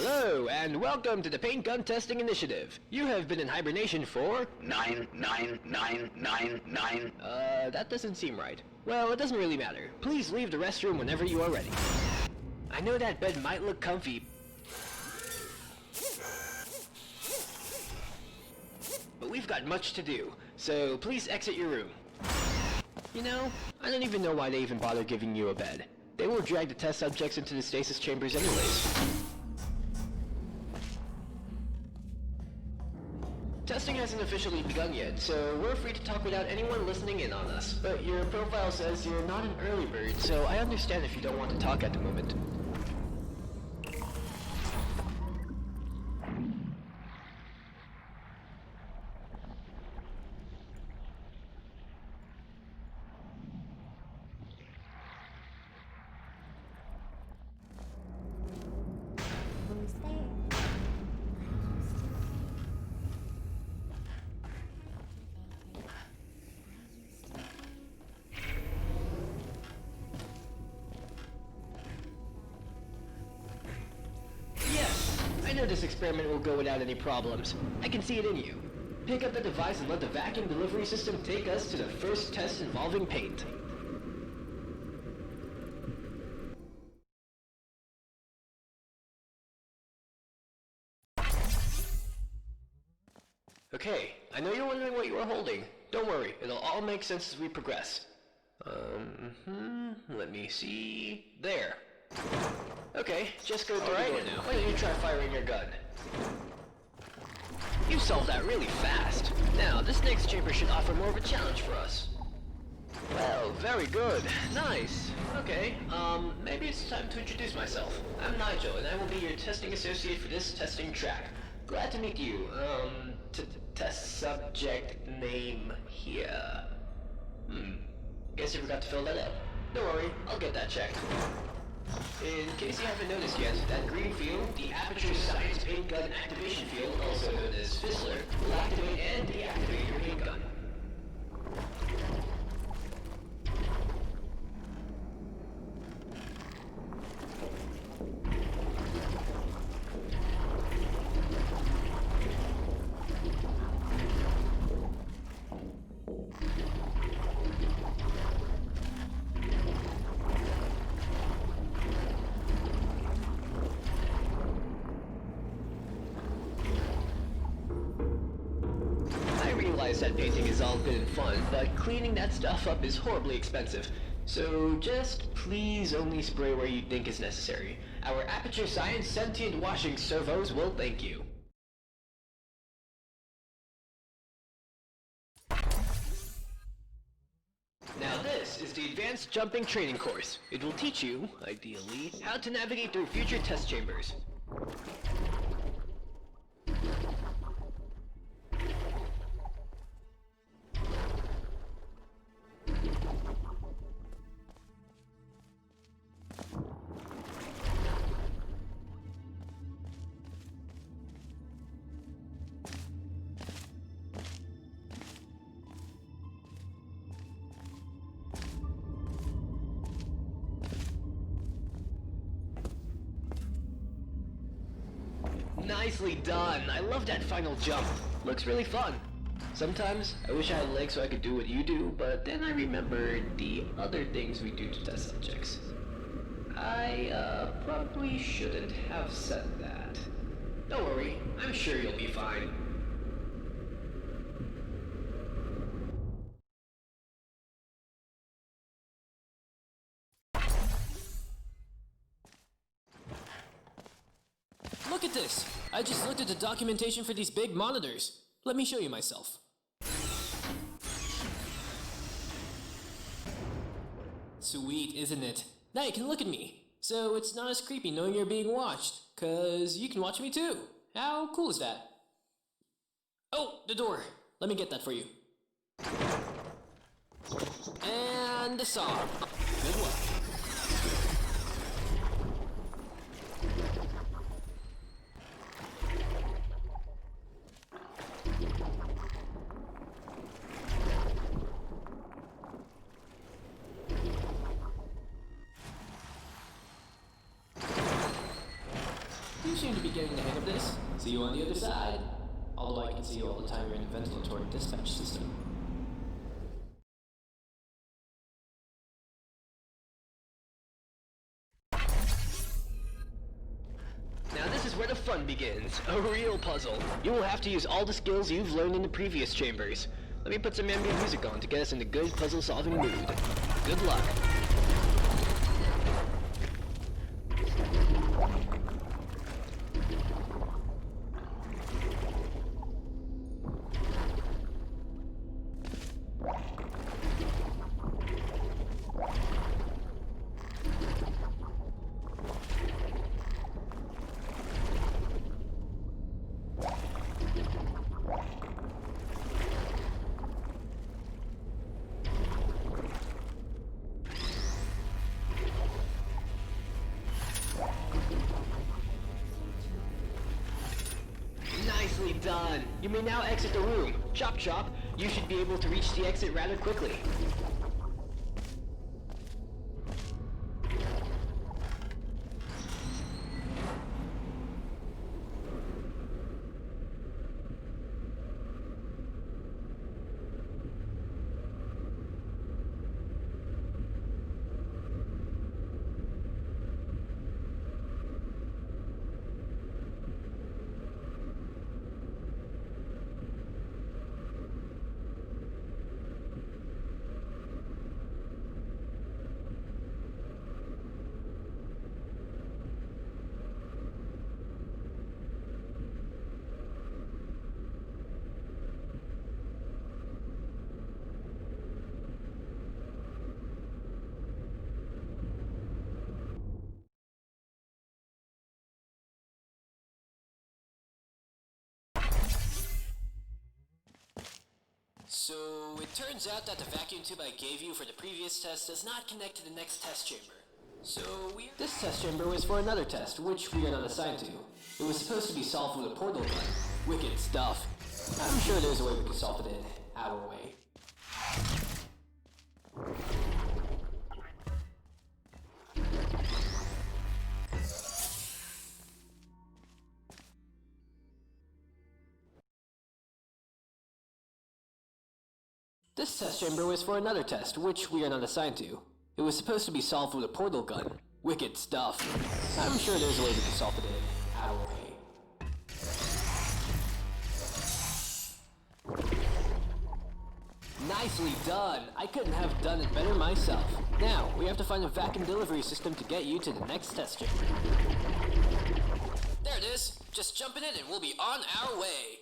Hello, and welcome to the Paint Gun Testing Initiative. You have been in hibernation for... 99999. That doesn't seem right. Well, it doesn't really matter. Please leave the restroom whenever you are ready. I know that bed might look comfy, but we've got much to do, so please exit your room. You know, I don't even know why they even bother giving you a bed. They will drag the test subjects into the stasis chambers anyways. Testing hasn't officially begun yet, so we're free to talk without anyone listening in on us. But your profile says you're not an early bird, so I understand if you don't want to talk at the moment. I know this experiment will go without any problems. I can see it in you. Pick up the device and let the vacuum delivery system take us to the first test involving paint. Okay, I know you're wondering what you are holding. Don't worry, it'll all make sense as we progress. Let me see... There. Okay, just go through the door now. Why don't you try firing your gun? You solved that really fast. Now, this next chamber should offer more of a challenge for us. Well, very good. Nice. Okay, maybe it's time to introduce myself. I'm Nigel, and I will be your testing associate for this testing track. Glad to meet you. Test subject name here. Guess you forgot to fill that out. Don't worry, I'll get that checked. In case you haven't noticed yet, that green field, the Aperture Science Paint Gun Activation Field, also known as Fizzler, will activate and deactivate your paint gun. That painting is all good and fun, but cleaning that stuff up is horribly expensive. So just please only spray where you think is necessary. Our Aperture Science sentient washing servos will thank you. Now this is the Advanced Jumping Training Course. It will teach you, ideally, how to navigate through future test chambers. Nicely done! I love that final jump. Looks really fun. Sometimes I wish I had legs so I could do what you do, but then I remembered the other things we do to test subjects. I probably shouldn't have said that. Don't worry, I'm sure you'll be fine. Look at this! I just looked at the documentation for these big monitors. Let me show you myself. Sweet, isn't it? Now you can look at me. So it's not as creepy knowing you're being watched, 'cause you can watch me too. How cool is that? Oh, the door. Let me get that for you. And the saw. Good luck. seem to be getting the hang of this. See you on the other side. Although I can see you all the time you're in the ventilatory dispatch system. Now this is where the fun begins. A real puzzle. You will have to use all the skills you've learned in the previous chambers. Let me put some ambient music on to get us in a good puzzle-solving mood. Good luck. Nicely done. You may now exit the room. Chop chop. You should be able to reach the exit rather quickly. So, it turns out that the vacuum tube I gave you for the previous test does not connect to the next test chamber. So, this test chamber was for another test, which we are not assigned to. It was supposed to be solved with a portal gun. Wicked stuff. I'm sure there's a way we can solve it in our way. This test chamber was for another test, which we are not assigned to. It was supposed to be solved with a portal gun. Wicked stuff. I'm sure there's a way we can solve it in our way. Nicely done! I couldn't have done it better myself. Now, we have to find a vacuum delivery system to get you to the next test chamber. There it is! Just jump in it and we'll be on our way!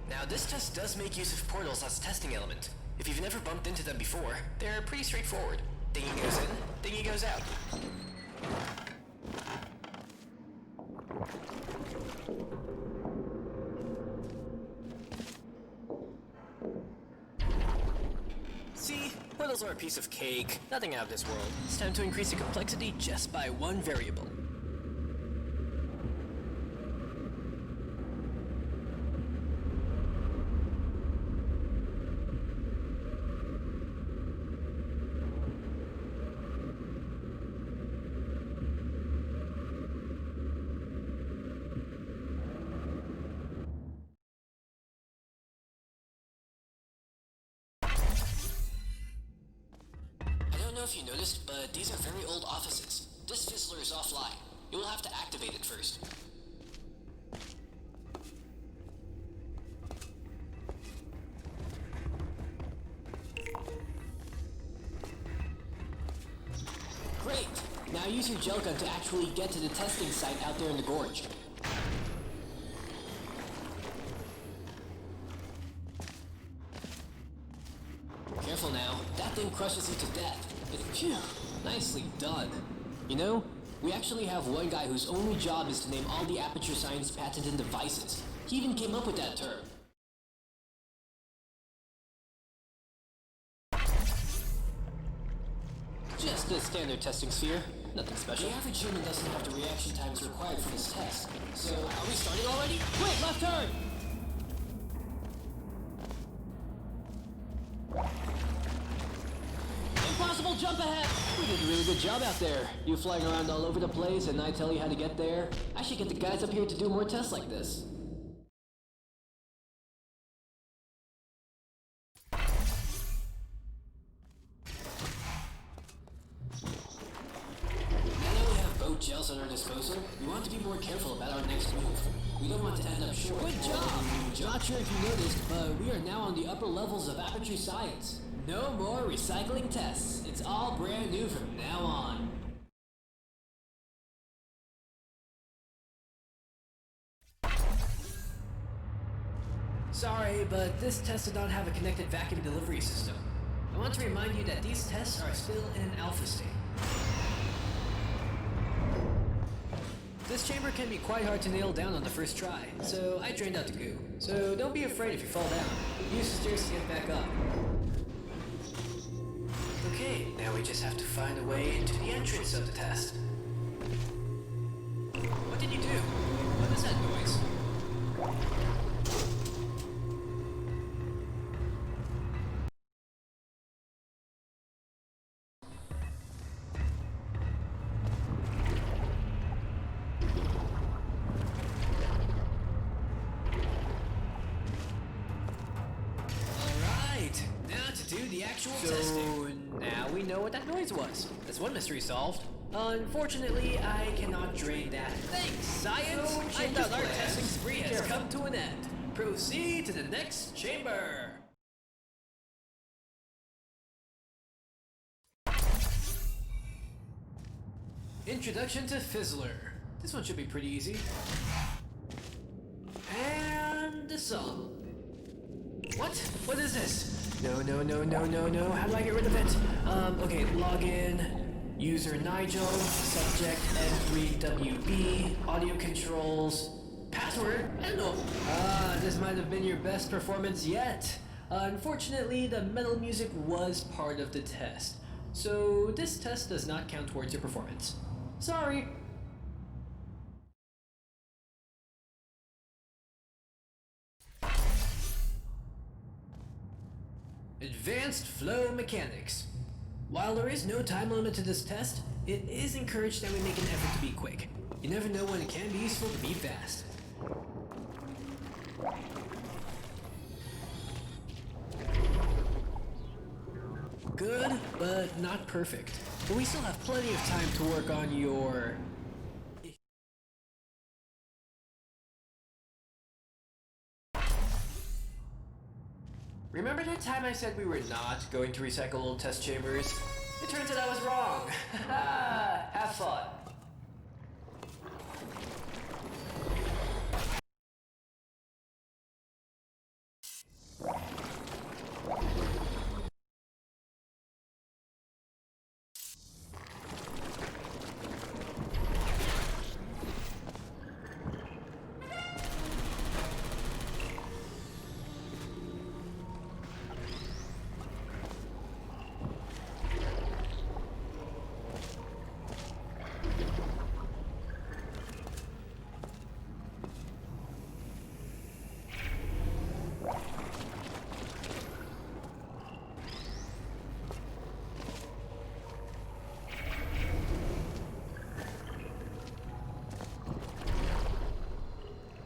Now, this test does make use of portals as a testing element. If you've never bumped into them before, they're pretty straightforward. Thingy goes in, thingy goes out. See? Portals are a piece of cake. Nothing out of this world. It's time to increase the complexity just by one variable. I don't know if you noticed, but these are very old offices. This fizzler is offline. You will have to activate it first. Great! Now use your gel gun to actually get to the testing site out there in the gorge. thing crushes you to death. Phew, nicely done. You know, we actually have one guy whose only job is to name all the Aperture Science patented devices. He even came up with that term. Just a standard testing sphere. Nothing special. The average human doesn't have the reaction times required for this test. So, are we starting already? Quick, left turn! Impossible jump ahead! We did a really good job out there. You flying around all over the place and I tell you how to get there. I should get the guys up here to do more tests like this. Gels at our disposal, we want to be more careful about our next move. We don't want to end up short. Good job! Not sure if you noticed, but we are now on the upper levels of Aperture Science. No more recycling tests. It's all brand new from now on. Sorry, but this test did not have a connected vacuum delivery system. I want to remind you that these tests are still in an alpha state. This chamber can be quite hard to nail down on the first try, so I drained out the goo. So don't be afraid if you fall down. Use the stairs to get back up. Okay, now we just have to find a way into the entrance of the test. What did you do? What is that noise? So now we know what that noise was. That's one mystery solved. Unfortunately, I cannot drain that. Thanks, science! So I thought our testing spree has come to an end. Proceed to the next chamber! Introduction to Fizzler. This one should be pretty easy. And the song. What? What is this? No. How do I get rid of it? Okay, login, user Nigel, subject N3WB, audio controls, password? I don't know. This might have been your best performance yet. Unfortunately, the metal music was part of the test. So this test does not count towards your performance. Sorry. Advanced Flow Mechanics. While there is no time limit to this test, it is encouraged that we make an effort to be quick. You never know when it can be useful to be fast. Good, but not perfect. But we still have plenty of time to work on your... Remember that time I said we were not going to recycle old test chambers? It turns out I was wrong. Have fun.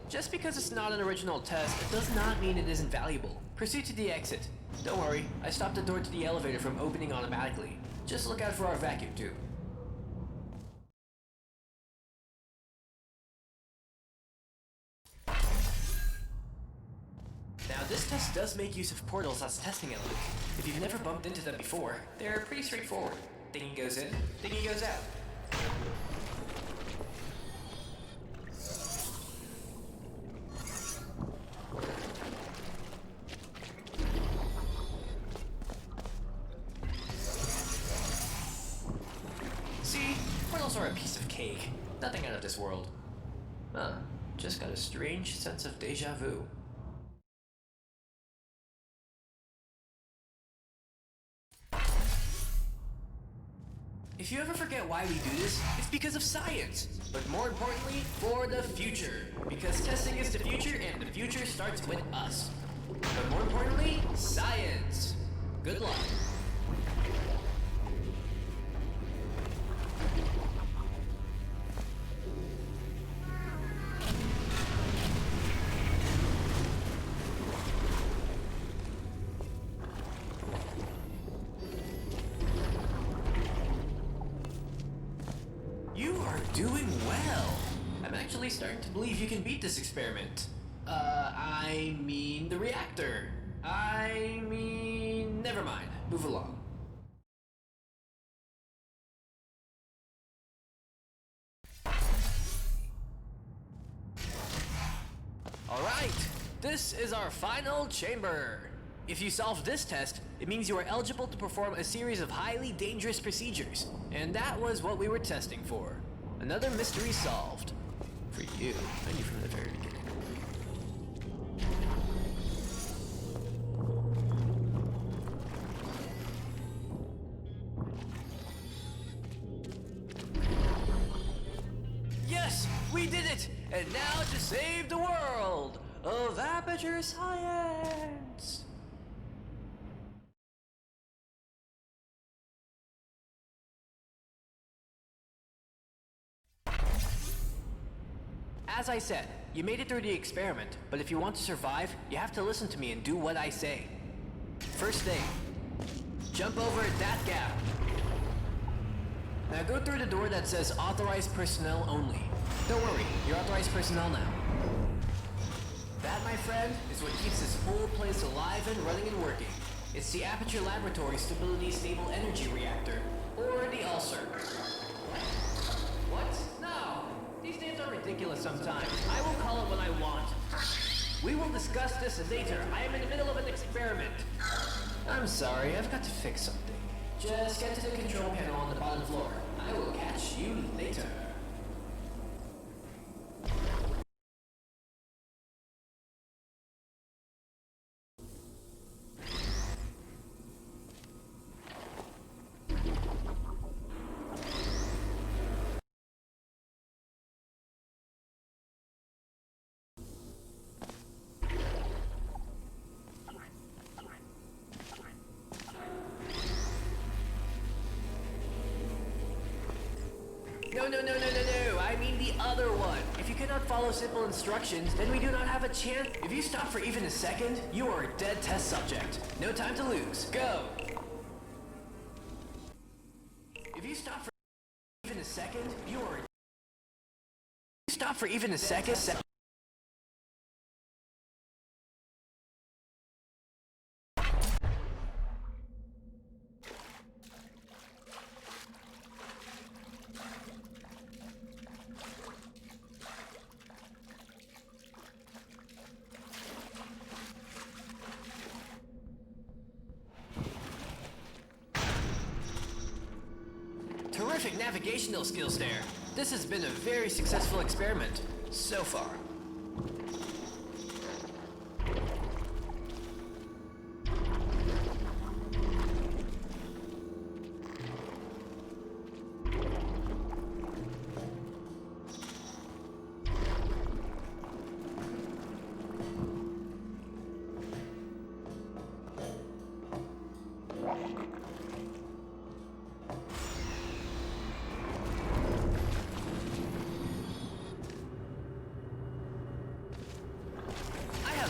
Just because it's not an original test, it does not mean it isn't valuable. Proceed to the exit. Don't worry, I stopped the door to the elevator from opening automatically. Just look out for our vacuum tube. Now this test does make use of portals as testing elements. If you've never bumped into them before, they're pretty straightforward. Thingy goes in, thingy goes out. Nothing out of this world. Huh, just got a strange sense of deja vu. If you ever forget why we do this, it's because of science. But more importantly, for the future. Because testing is the future, and the future starts with us. But more importantly, science. Good luck. You are doing well. I'm actually starting to believe you can beat this experiment. I mean the reactor. Never mind. Move along. Alright, this is our final chamber. If you solve this test, it means you are eligible to perform a series of highly dangerous procedures. And that was what we were testing for. Another mystery solved. For you, I knew from the very beginning. Yes, we did it! And now to save the world of Aperture Science! As I said, you made it through the experiment, but if you want to survive, you have to listen to me and do what I say. First thing, jump over that gap. Now go through the door that says authorized personnel only. Don't worry, you're authorized personnel now. That, my friend, is what keeps this whole place alive and running and working. It's the Aperture Laboratory Stability Stable Energy Reactor, or the ULSR. What? No! These names are ridiculous sometimes. I will call it what I want. We will discuss this later. I am in the middle of an experiment. I'm sorry, I've got to fix something. Just get to the control panel on the bottom floor. I will catch you later. No. I mean the other one. If you cannot follow simple instructions, then we do not have a chance. If you stop for even a second, you are a dead test subject. No time to lose. Go! If you stop for even a second, you are... Stop for even a second... Terrific navigational skills there. This has been a very successful experiment, so far.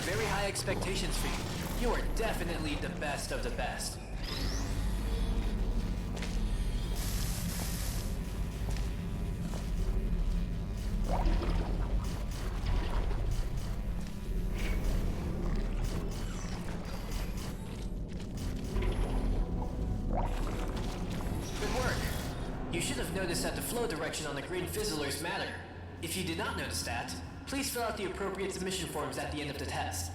Very high expectations for you. You are definitely the best of the best. Good work. You should have noticed that the flow direction on the green fizzlers matter. If you did not notice that, please fill out the appropriate submission forms at the end of the test.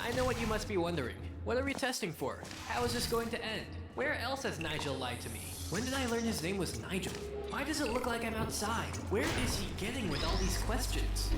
I know what you must be wondering. What are we testing for? How is this going to end? Where else has Nigel lied to me? When did I learn his name was Nigel? Why does it look like I'm outside? Where is he getting with all these questions?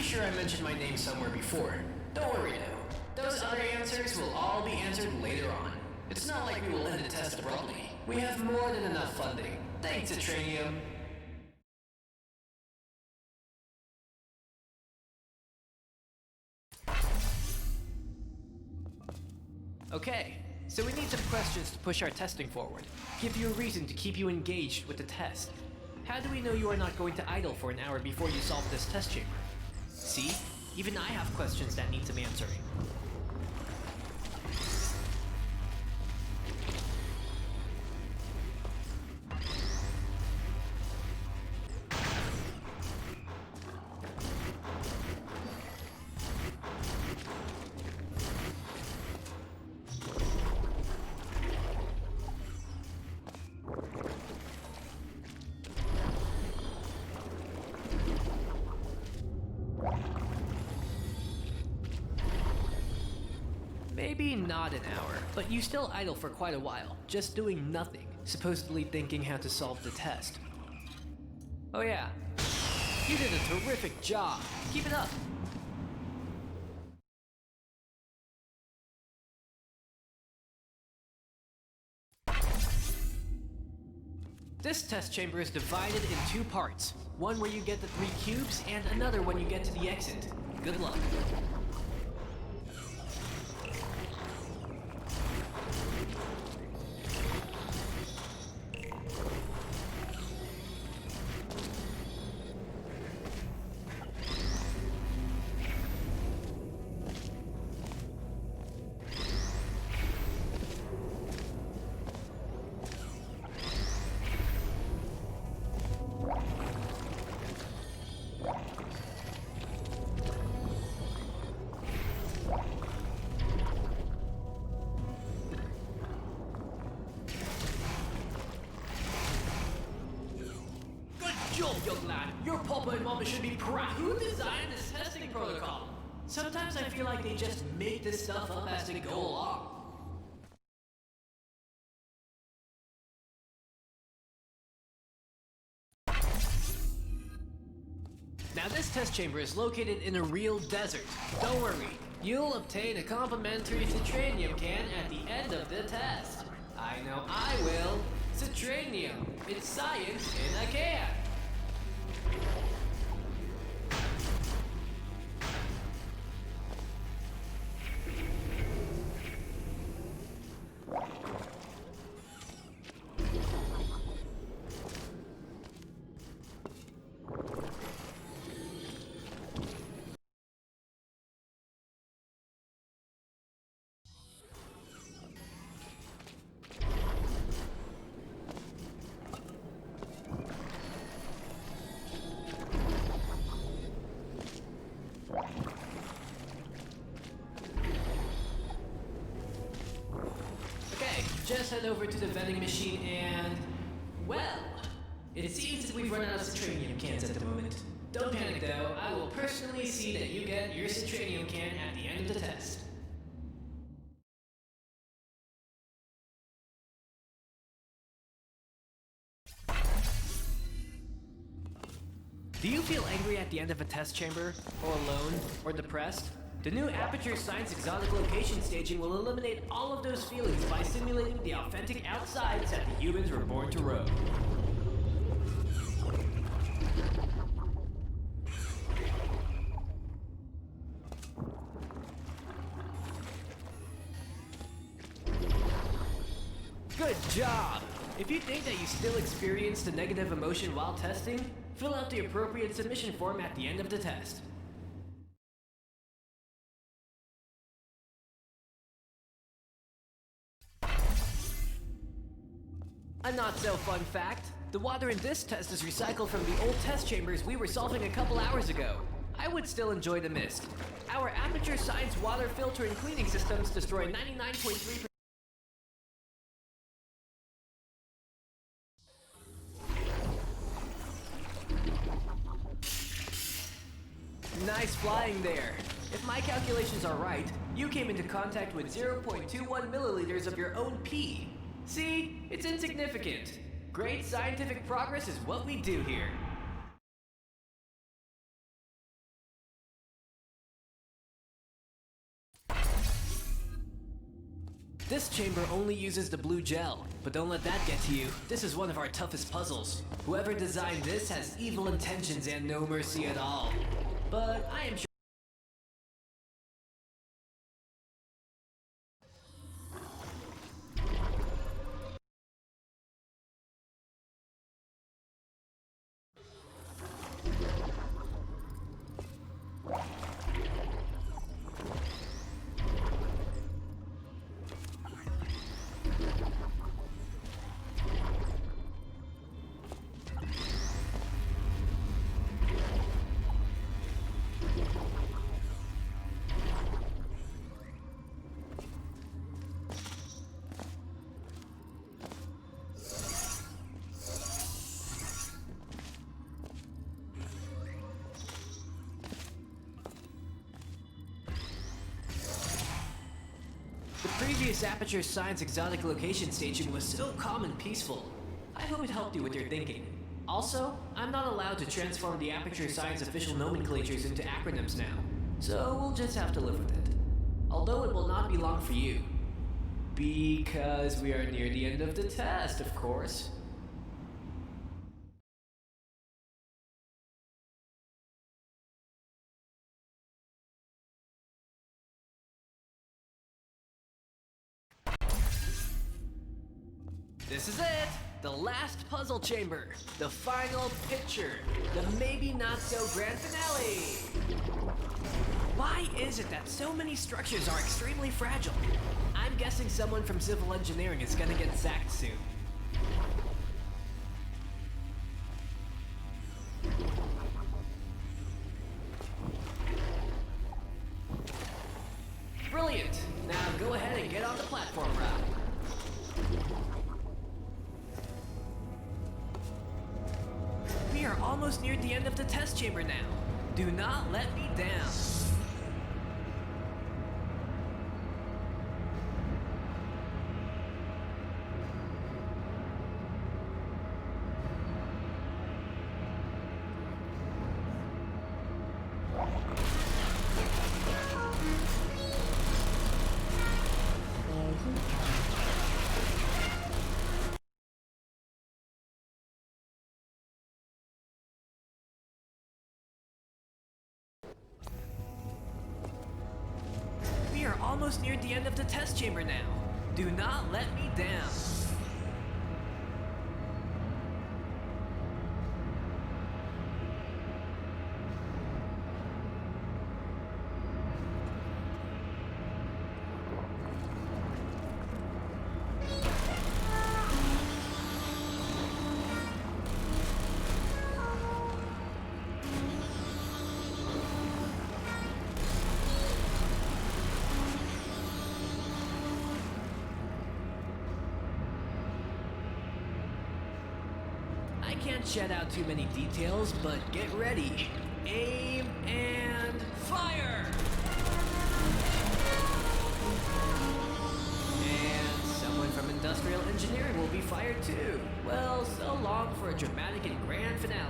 Sure, I mentioned my name somewhere before. Don't worry though. Those other answers will all be answered later on. It's not like we will end the test abruptly. We have more than enough funding. Thanks, Atranium. Okay, so we need some questions to push our testing forward. Give you a reason to keep you engaged with the test. How do we know you are not going to idle for an hour before you solve this test chamber? See? Even I have questions that need some answering. Maybe not an hour, but you still idle for quite a while, just doing nothing, supposedly thinking how to solve the test. Oh yeah, you did a terrific job. Keep it up. This test chamber is divided in two parts. One where you get the 3 cubes, and another when you get to the exit. Good luck. Young lad, your papa and mama should be proud. Who designed this testing protocol? Sometimes I feel like they just make this stuff up as they go along. Now this test chamber is located in a real desert. Don't worry, you'll obtain a complimentary citranium can at the end of the test. I know I will. Citranium, it's science in a can. Just head over to the vending machine and... well, it seems that we've run out of citranium cans at the moment. Don't panic though, I will personally see that you get your citranium can at the end of the test. Do you feel angry at the end of a test chamber? Or alone? Or depressed? The new Aperture Science Exotic Location staging will eliminate all of those feelings by simulating the authentic outsides that the humans were born to roam. Good job! If you think that you still experienced a negative emotion while testing, fill out the appropriate submission form at the end of the test. A not-so-fun fact, the water in this test is recycled from the old test chambers we were solving a couple hours ago. I would still enjoy the mist. Our Aperture Science water filter and cleaning systems destroy 99.3%. Nice flying there. If my calculations are right, you came into contact with 0.21 milliliters of your own pee. See? It's insignificant. Great scientific progress is what we do here. This chamber only uses the blue gel, but don't let that get to you. This is one of our toughest puzzles. Whoever designed this has evil intentions and no mercy at all. But I am sure. The previous Aperture Science exotic location station was so calm and peaceful. I hope it helped you with your thinking. Also, I'm not allowed to transform the Aperture Science official nomenclatures into acronyms now, so we'll just have to live with it. Although it will not be long for you. Because we are near the end of the test, of course. This is it! The last puzzle chamber! The final picture! The maybe not so grand finale! Why is it that so many structures are extremely fragile? I'm guessing someone from civil engineering is gonna get sacked soon. Brilliant! Now go ahead and get on the platform ride. We are almost near the end of the test chamber now. Do not let me down. We are almost near the end of the test chamber now. Do not let me down. I can't shed out too many details, but get ready. Aim and fire! And someone from industrial engineering will be fired too. Well, so long for a dramatic and grand finale.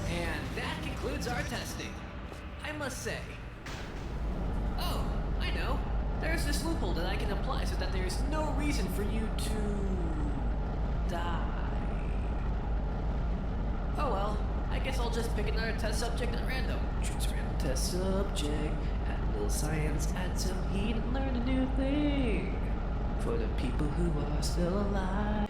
And that concludes our testing. I must say, oh, I know. There's this loophole that I can apply so that there's no reason for you to die. Oh well, I guess I'll just pick another test subject at random. Choose a random test subject, add a little science, add some heat, and learn a new thing. For the people who are still alive.